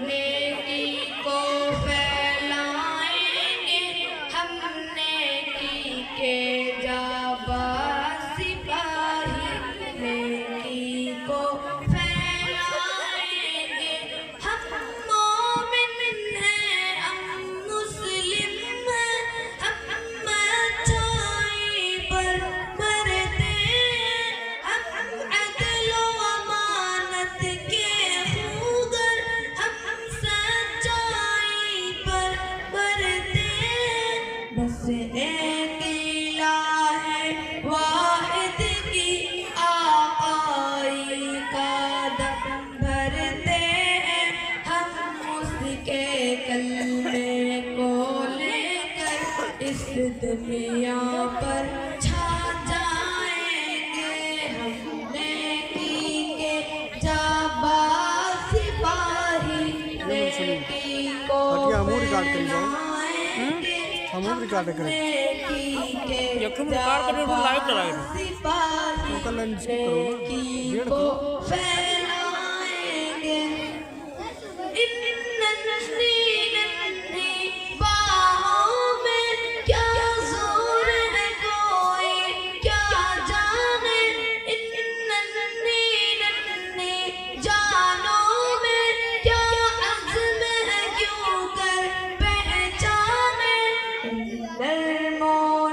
नेकी को फैलाएंगे हम, नेकी के जाबाज सिपाही। नेकी को फैलाएंगे हम, मोमिन हैं हम मुस्लिम हैं, हम अच्छाई पर मरते हैं, हम अदल व अमानत के खूगर, हम सच्चाई पर मरते हैं। बस एक इलाहे वाहिद की आकाई का दम भरते हैं, हम उसके कलमे को लेकर इस दुनिया पर छा जाएंगे। हम नेकी के जाबाज सिपाही, नेकी को फैलाएंगे हम, नेकी के जाबाज सिपाही, नेकी को फैलाएंगे। नन्ही नन्ही बाहों में क्या जोर है कोई क्या जाने, इन नन्ही नन्ही जानों में क्या अज़्म है क्यों कर पहचाने। नर्म व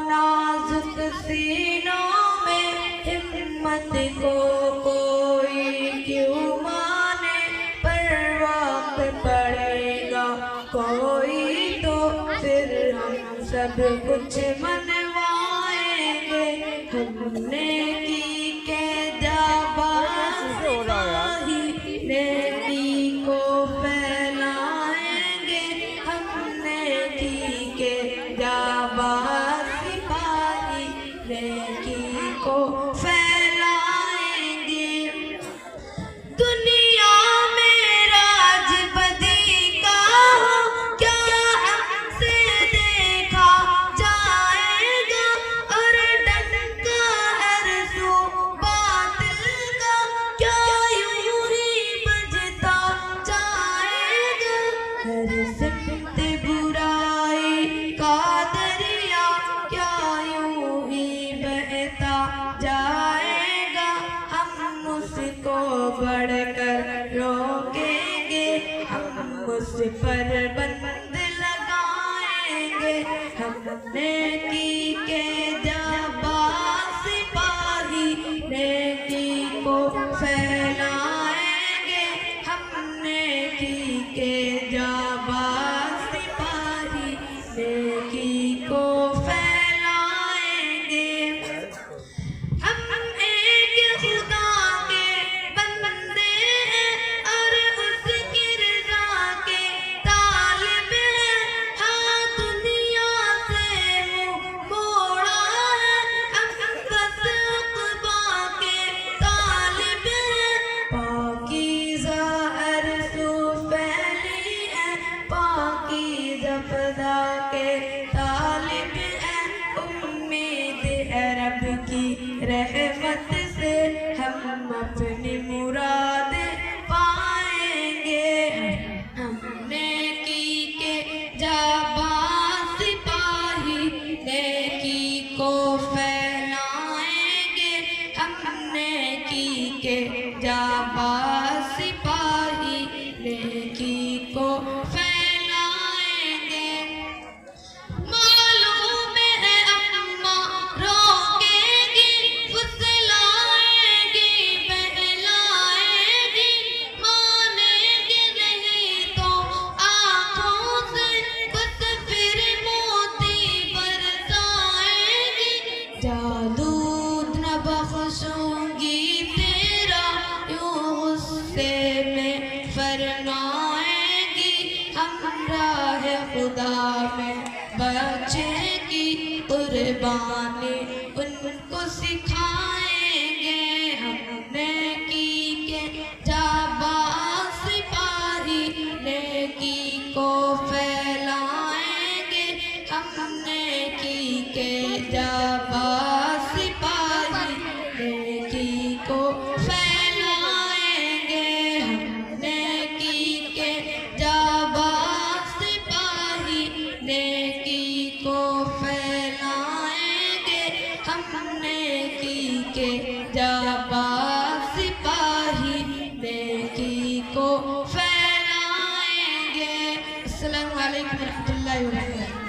नाजुक सीनों में हिम्मत को कोई क्यों माने, पर वक्त पड़ेगा कोई तो फिर हम सब कुछ मनवाएंगे। हमने की के जाबाज सिपाही, नेकी को फैलाएंगे हमने की के जाबाज सिपाही, नेकी को फैलाएंगे। दुनिया में राज बदी का हो क्या हमसे देखा जाएगा, और डंका हर सू बातिल का क्या यूं ही बजता जाएगा। हर सिमत बुराई का दरिया क्या यूं ही बहता जाएगा, हम उसको बढ़कर रोकेंगे, हम उस पर बंद लगाएंगे। हमने की के जाबाज सिपाही, नेकी को फैलाएंगे, हमने की के जाबाज सिपाही, नेकी को फैलाएंगे। हम एक खुदा के बंदे हैं और उसकी रज़ा के तालिब हैं, हाँ दुनिया से मुँह मोड़ा है, हम बस उक़बा के तालिब हैं। पाकीज़ा अरज़ू फैली है, पाकीज़ा फ़ज़ा के तालिब हैं, उम्मीद है रब की रहमत से हम अपनी मुराद पाएंगे। हमने की के जाबाज सिपाही, नेकी को फैलाएंगे, हमने की के जाबाज सिपाही, नेकी को फैलाएंगे। मालूम है अम्मा रोकेगी, फुसलाएगी, बहलाएगी, मानेगी नहीं तो आँखों से बस फिर मोती बरसाएगी। जादू न बख्शूंगी तेरा यूं गुस्से में फरमाएगी, हमराह खुदा में बचेगी कुर्बानी उनको सिखाएंगे। हमने की के जाबाज सिपाही, नेकी को फैलाएंगे, हमने की के जाबाज सिपाही, नेकी को फैलाएंगे, हमने की के نیکی کے جانباز سپاہی نیکی کو پھیلائیں گے۔ السلام علیکم ورحمۃ اللہ وبرکاتہ۔